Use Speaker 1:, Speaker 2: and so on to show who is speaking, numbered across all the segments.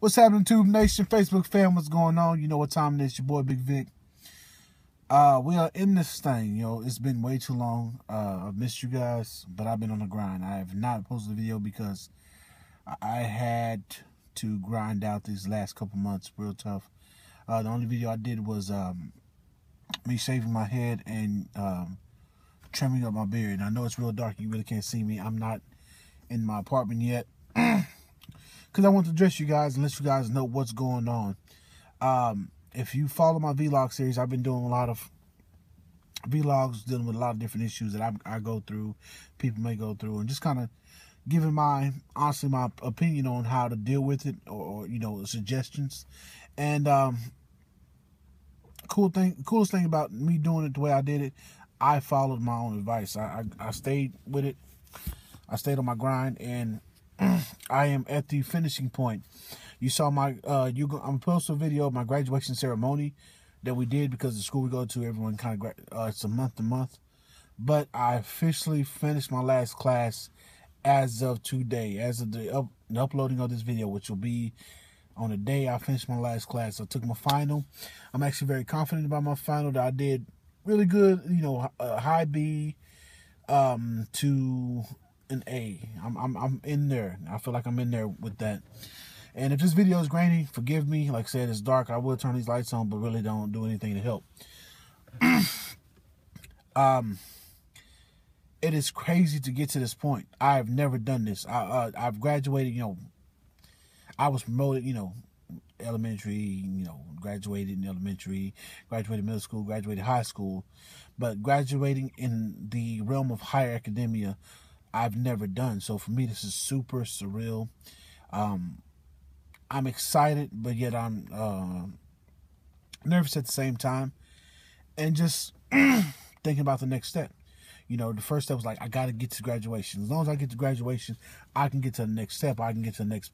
Speaker 1: What's happening, Tube Nation, Facebook fam? What's going on? You know what time it is. Your boy Big Vic. We are in this thing. It's been way too long. I've missed you guys, but I've been on the grind. I have not posted a video because I had to grind out these last couple months real tough. The only video I did was me shaving my head and trimming up my beard. And I know it's real dark. You really can't see me. I'm not in my apartment yet. Because I want to address you guys and let you guys know what's going on. If you follow my vlog series, I've been doing a lot of vlogs dealing with a lot of different issues that I go through, people may go through, and just kind of giving honestly my opinion on how to deal with it, or suggestions. And coolest thing about me doing it the way I did it, I followed my own advice. I stayed with it. I stayed on my grind, and I am at the finishing point. You saw I'm gonna post a video of my graduation ceremony that we did, because the school we go to, everyone kind of it's a month to month. But I officially finished my last class as of today, as of the uploading of this video, which will be on the day I finished my last class. I took my final. I'm actually very confident about my final, that I did really good. High B to an A. I'm in there. I feel like I'm in there with that. And if this video is grainy, forgive me. Like I said, it's dark. I will turn these lights on, but really don't do anything to help. It is crazy to get to this point. I've never done this. I've graduated. I was promoted. Elementary. Graduated in elementary, graduated middle school, graduated high school, but graduating in the realm of higher academia, I've never done. So for me, this is super surreal. I'm excited, but yet I'm nervous at the same time, and just thinking about the next step. The first step was like, I got to get to graduation. As long as I get to graduation, I can get to the next step. I can get to the next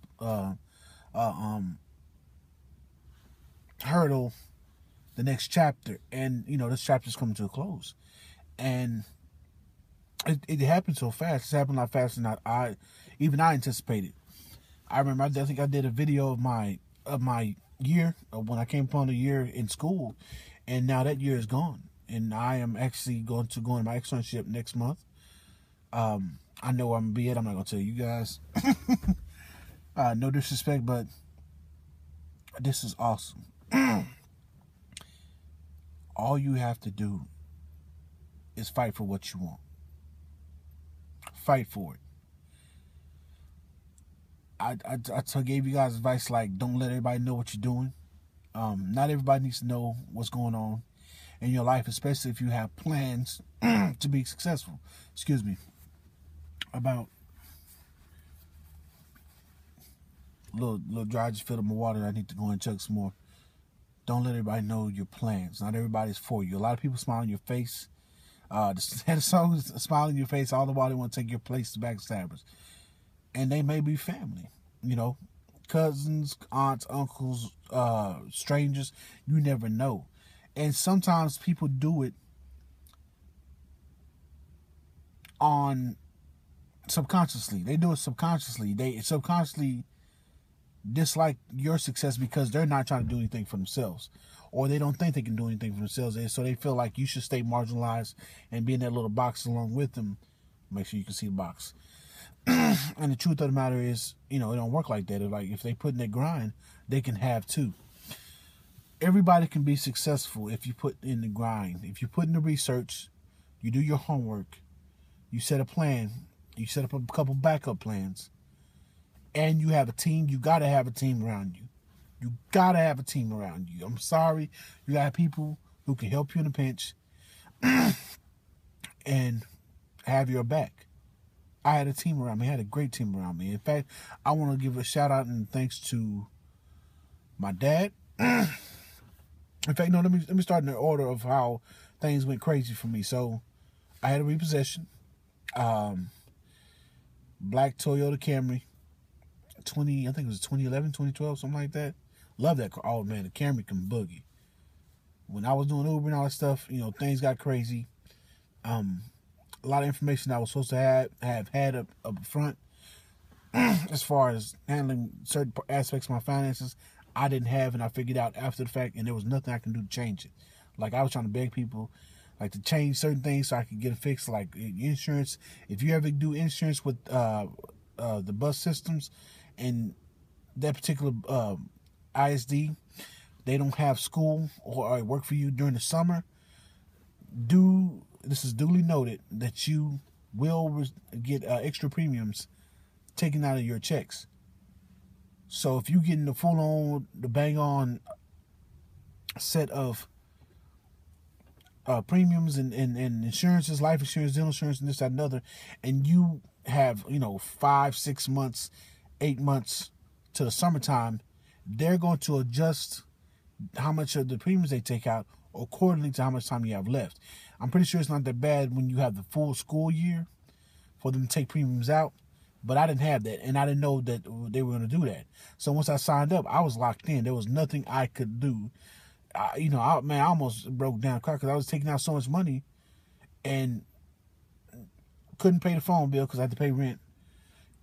Speaker 1: hurdle, the next chapter. And this chapter's coming to a close, and it happened so fast. It's happened a lot faster than I anticipated. I remember, I think I did a video of my year, of when I came upon the year in school, and now that year is gone, and I am actually going to go in my externship next month. I know where I'm gonna be at. I'm not gonna tell you guys. No disrespect, but this is awesome. All you have to do is fight for what you want. Fight for it. I gave you guys advice like, don't let everybody know what you're doing. Not everybody needs to know what's going on in your life, especially if you have plans to be successful. Excuse me. About little dry. I just filled up my water. I need to go and chug some more. Don't let everybody know your plans. Not everybody's for you. A lot of people smile on your face. The song is smile on your face. All the while they want to take your place to backstabbers. And they may be family, cousins, aunts, uncles, strangers. You never know. And sometimes people do it subconsciously. They do it subconsciously. They subconsciously dislike your success because they're not trying to do anything for themselves, or they don't think they can do anything for themselves. And so they feel like you should stay marginalized and be in that little box along with them. Make sure you can see the box. And the truth of the matter is, it don't work like that. If they put in their grind, they can have too. Everybody can be successful if you put in the grind. If you put in the research, you do your homework, you set a plan, you set up a couple backup plans, and you have a team. You got to have a team around you. You got to have a team around you. I'm sorry. You got people who can help you in a pinch and have your back. I had a team around me. I had a great team around me. In fact, I want to give a shout out and thanks to my dad. In fact, no, let me start in the order of how things went crazy for me. So I had a repossession. Black Toyota Camry. I think it was 2011, 2012, something like that. Love that car. Oh man, the Camry can boogie. When I was doing Uber and all that stuff, things got crazy. A lot of information I was supposed to have had up front as far as handling certain aspects of my finances, I didn't have, and I figured out after the fact, and there was nothing I can do to change it. Like, I was trying to beg people, like, to change certain things so I could get it fixed, like insurance. If you ever do insurance with the bus systems and that particular ISD, they don't have school or work for you during the summer, this is duly noted that you will get extra premiums taken out of your checks. So if you getting the full on, the bang on set of premiums and insurances, life insurance, dental insurance, and this, that, and other, and you have, 5, 6 months, 8 months to the summertime, they're going to adjust how much of the premiums they take out accordingly to how much time you have left. I'm pretty sure it's not that bad when you have the full school year for them to take premiums out, but I didn't have that, and I didn't know that they were going to do that. So once I signed up, I was locked in. There was nothing I could do. I almost broke down because I was taking out so much money and couldn't pay the phone bill because I had to pay rent.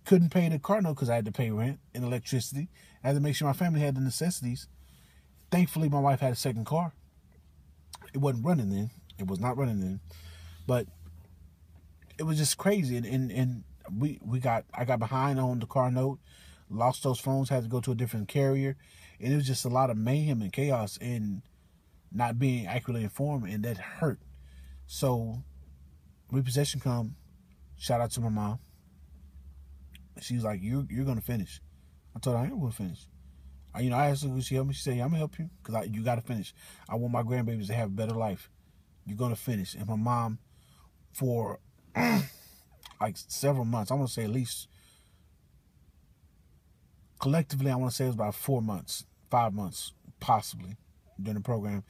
Speaker 1: Couldn't pay the car note because I had to pay rent and electricity. I had to make sure my family had the necessities. Thankfully, my wife had a second car. It wasn't running then. It was not running then. But it was just crazy. And I got behind on the car note, lost those phones, had to go to a different carrier. And it was just a lot of mayhem and chaos and not being accurately informed, and that hurt. So repossession come. Shout out to my mom. She was like, you're going to finish. I told her I ain't going to finish. I asked her, would she help me? She said, yeah, I'm going to help you because you got to finish. I want my grandbabies to have a better life. You're going to finish. And my mom, for like several months, I want to say at least, collectively, I want to say it was about 4 months, 5 months, possibly, during the program,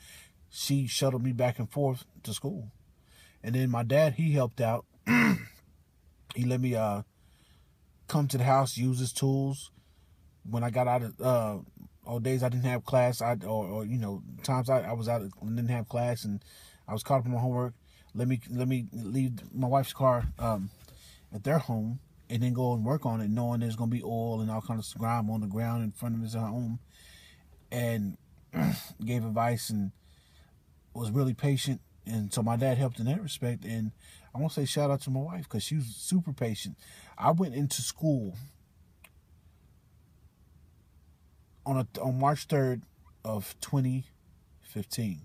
Speaker 1: she shuttled me back and forth to school. And then my dad, he helped out. He let me come to the house, use his tools. When I got out of days I didn't have class, times I was out and didn't have class and I was caught up in my homework. Let me leave my wife's car at their home and then go and work on it, knowing there's gonna be oil and all kinds of grime on the ground in front of his home. And gave advice and was really patient. And so my dad helped in that respect. And I want to say shout out to my wife because she was super patient. I went into school on March 3rd of 2015.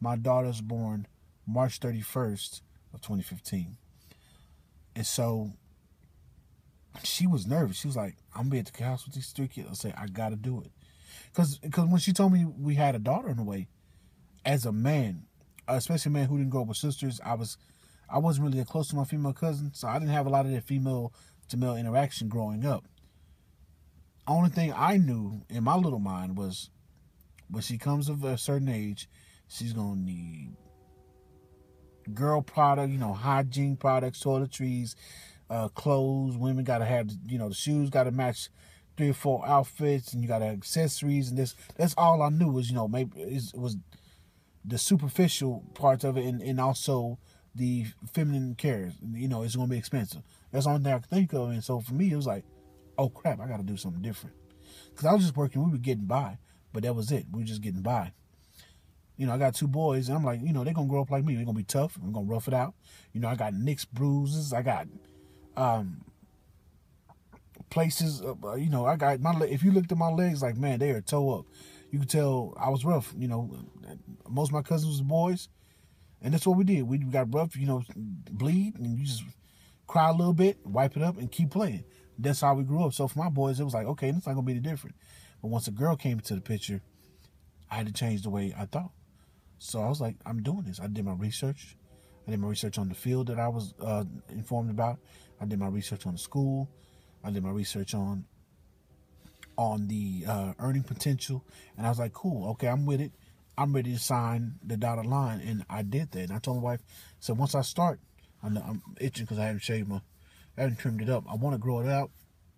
Speaker 1: My daughter's born March 31st of 2015. And so she was nervous. She was like, I'm going to be at the house with these 3 kids. I said, I got to do it. Because when she told me we had a daughter in the way, as a man, especially a man who didn't grow up with sisters, I wasn't really that close to my female cousin, so I didn't have a lot of that female to male interaction growing up. Only thing I knew in my little mind was when she comes of a certain age, she's gonna need girl product, hygiene products, toiletries, clothes. Women gotta have, the shoes gotta match 3 or 4 outfits, and you got accessories and this. That's all I knew was, maybe it was the superficial parts of it, and also the feminine care. It's going to be expensive. That's the only thing I could think of. And so for me, it was like, oh crap, I got to do something different. Because I was just working, we were getting by, but that was it. We were just getting by. I got 2 boys, and I'm like, they're going to grow up like me. They're going to be tough. I'm going to rough it out. I got nicks, bruises. I got places, I got my if you looked at my legs, like, man, they are toe up. You could tell I was rough. Most of my cousins was boys, and that's what we did. We got rough, bleed, and you just cry a little bit, wipe it up, and keep playing. That's how we grew up. So for my boys, it was like, okay, it's not gonna be any different. But once a girl came into the picture, I had to change the way I thought. So I was like, I'm doing this. I did my research. I did my research on the field that I was informed about. I did my research on the school. I did my research on the earning potential, and I was like, cool, okay, I'm with it. I'm ready to sign the dotted line, and I did that. And I told my wife, so once I start, I'm itching because I haven't trimmed it up. I want to grow it out.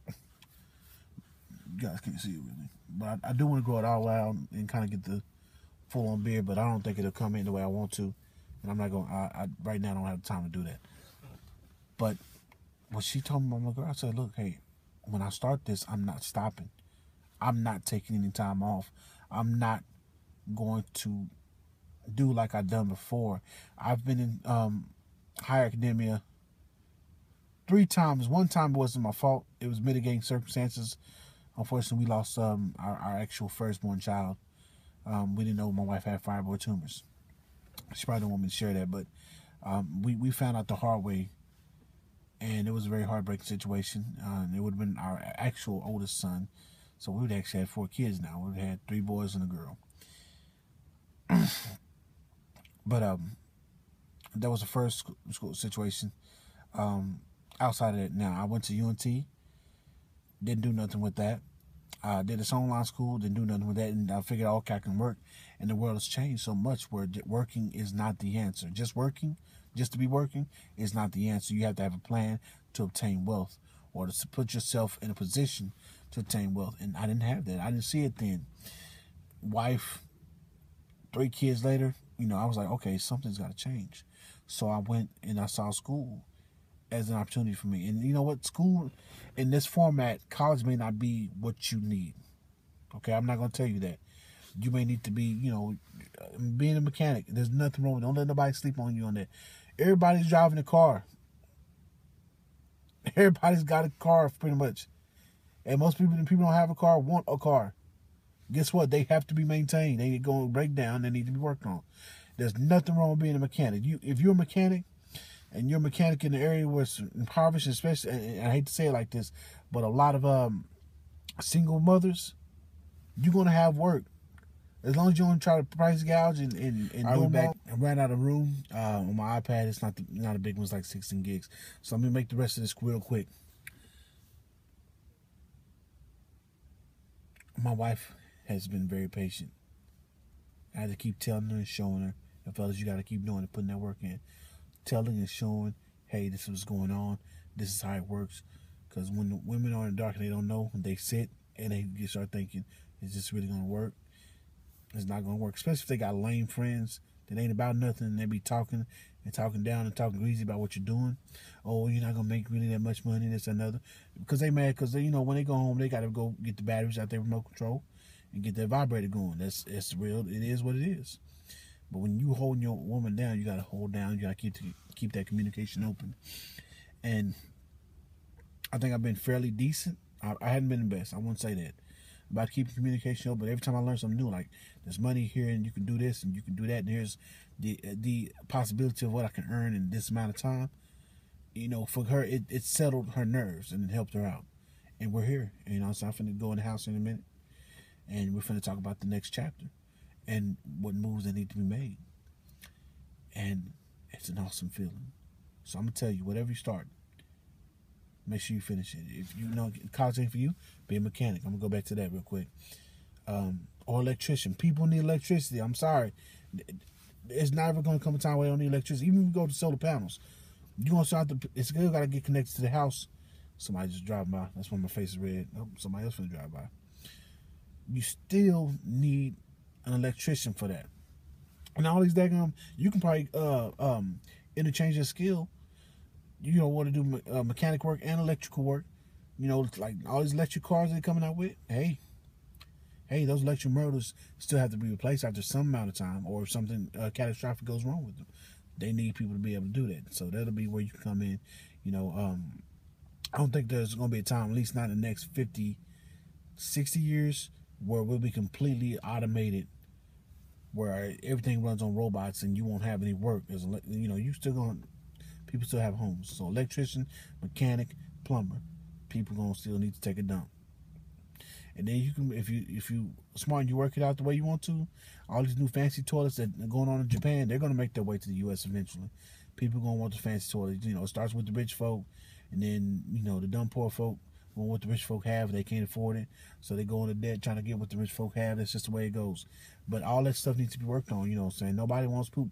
Speaker 1: You guys can't see it really, but I do want to grow it all out and kind of get the full-on beard, but I don't think it'll come in the way I want to, and I'm not going. I right now I don't have the time to do that. But when she told me about my girl, I said, look, hey, when I start this, I'm not stopping. I'm not taking any time off. I'm not going to do like I've done before. I've been in higher academia 3 times. One time it wasn't my fault. It was mitigating circumstances. Unfortunately, we lost our actual firstborn child. We didn't know my wife had fibroid tumors. She probably don't want me to share that, but we found out the hard way, and it was a very heartbreaking situation. It would have been our actual oldest son, so we would actually have 4 kids now. We would have had 3 boys and a girl. But that was the first school situation. Outside of that, now I went to UNT. Didn't do nothing with that. Did this online school, didn't do nothing with that, and I figured okay, I can work. And the world has changed so much where working is not the answer. Just to be working, is not the answer. You have to have a plan to obtain wealth, or to put yourself in a position to obtain wealth. And I didn't have that. I didn't see it then. Wife, 3 kids later, I was like, okay, something's got to change. So I went and I saw school as an opportunity for me. And you know what? School in this format, college may not be what you need. Okay, I'm not going to tell you that. You may need to be, being a mechanic. There's nothing wrong with it. Don't let nobody sleep on you on that. Everybody's driving a car. Everybody's got a car pretty much. And most people don't have a car want a car. Guess what? They have to be maintained. They go break down. They need to be worked on. There's nothing wrong with being a mechanic. If you're a mechanic, and you're a mechanic in the area where it's impoverished, especially, and I hate to say it like this, but a lot of single mothers, you're going to have work. As long as you don't try to price gouge and I'll be back. I ran out of room on my iPad. It's not a big one. It's like 16 gigs. So let me make the rest of this real quick. My wife has been very patient. I had to keep telling her and showing her, and fellas, you got to keep doing it, putting that work in. Telling and showing, hey, this is what's going on. This is how it works. Because when the women are in the dark and they don't know, they sit and they start thinking, is this really going to work? It's not going to work. Especially if they got lame friends that ain't about nothing, and they be talking down and talking greasy about what you're doing. Oh, you're not going to make really that much money, this and another. Because they mad because, when they go home, they got to go get the batteries out their remote control and get their vibrator going. That's real. It is what it is. But when you holding your woman down, you got to hold down. You got to keep that communication open. And I think I've been fairly decent. I hadn't been the best. I won't say that. About keeping communication open. But every time I learn something new, like there's money here and you can do this and you can do that, and here's the possibility of what I can earn in this amount of time. For her, it settled her nerves and it helped her out. And we're here. So I'm finna go in the house in a minute, and we're finna talk about the next chapter and what moves that need to be made. And it's an awesome feeling. So I'm going to tell you, whatever you start, make sure you finish it. If you know college ain't for you, be a mechanic. I'm going to go back to that real quick. Or electrician. People need electricity. I'm sorry. It's never going to come a time where they don't need electricity. Even if you go to solar panels, you're going to start it's still got to get connected to the house. Somebody just driving by. That's why my face is red. Oh, somebody else going to drive by. You still need an electrician for that. And all these daggum, you can probably interchange your skill. You don't want to do mechanic work and electrical work. Like all these electric cars they're coming out with. Hey, those electric motors still have to be replaced after some amount of time, or if something catastrophic goes wrong with them. They need people to be able to do that. So that'll be where you can come in. I don't think there's going to be a time, at least not in the next 50, 60 years, where we'll be completely automated, where everything runs on robots and you won't have any work. People still have homes. So electrician, mechanic, plumber, people gonna still need to take a dump. And then you can, if you smart and you work it out the way you want to, all these new fancy toilets that are going on in Japan, they're gonna make their way to the U.S. eventually. People gonna want the fancy toilets. It starts with the rich folk, and then the dumb poor folk want what the rich folk have. They can't afford it, so they go into debt trying to get what the rich folk have. That's just the way it goes. But all that stuff needs to be worked on. Nobody wants poop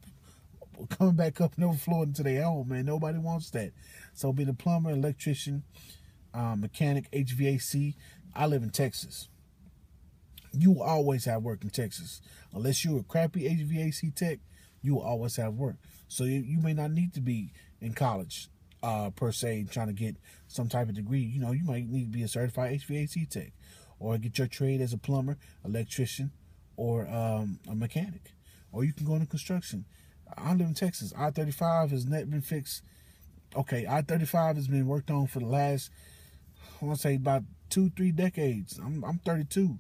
Speaker 1: coming back up and overflowing into their home, man. Nobody wants that. So be the plumber, electrician, mechanic, HVAC. I live in Texas. You will always have work in Texas. Unless you're a crappy HVAC tech, you will always have work. So you may not need to be in college. per se, trying to get some type of degree. You know, you might need to be a certified HVAC tech, or get your trade as a plumber, electrician, or a mechanic, or you can go into construction. I live in Texas. I-35 has not been fixed. Okay, I-35 has been worked on for the last, I want to say, about 2-3 decades. I'm 32.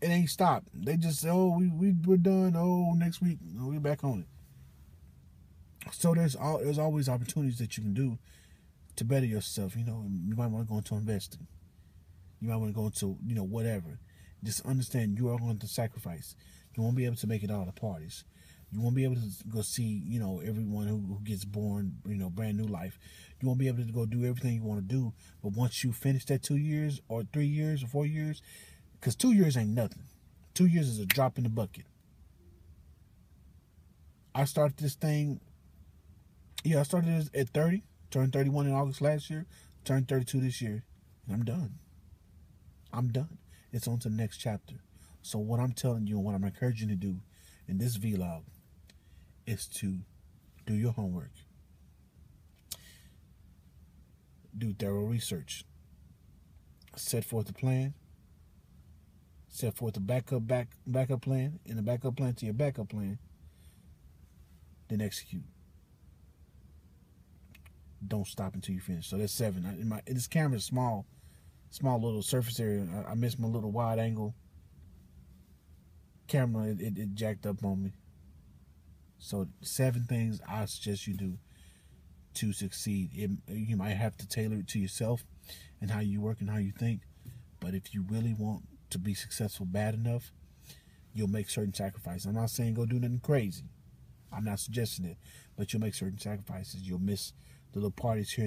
Speaker 1: It ain't stopped. They just say, oh, we're done. Oh, next week we're back on it. So there's always opportunities that you can do to better yourself. You know, you might want to go into investing. You might want to go into, you know, whatever. Just understand you are going to sacrifice. You won't be able to make it all the parties. You won't be able to go see, you know, everyone who gets born, you know, brand new life. You won't be able to go do everything you want to do. But once you finish that 2 years or 3 years or 4 years, because 2 years ain't nothing. 2 years is a drop in the bucket. I started this thing, I started this at 30, turned 31 in August last year, turned 32 this year, and I'm done. I'm done. It's on to the next chapter. So what I'm telling you and what I'm encouraging you to do in this vlog is to do your homework. Do thorough research. Set forth a plan. Set forth a backup plan, and a backup plan to your backup plan. Then execute. Don't stop until you finish. So that's 7. This camera's small little surface area. I missed my little wide angle camera. It jacked up on me. So 7 things I suggest you do to succeed. You might have to tailor it to yourself and how you work and how you think. But if you really want to be successful bad enough, you'll make certain sacrifices. I'm not saying go do nothing crazy. I'm not suggesting it. But you'll make certain sacrifices. You'll miss the little parties here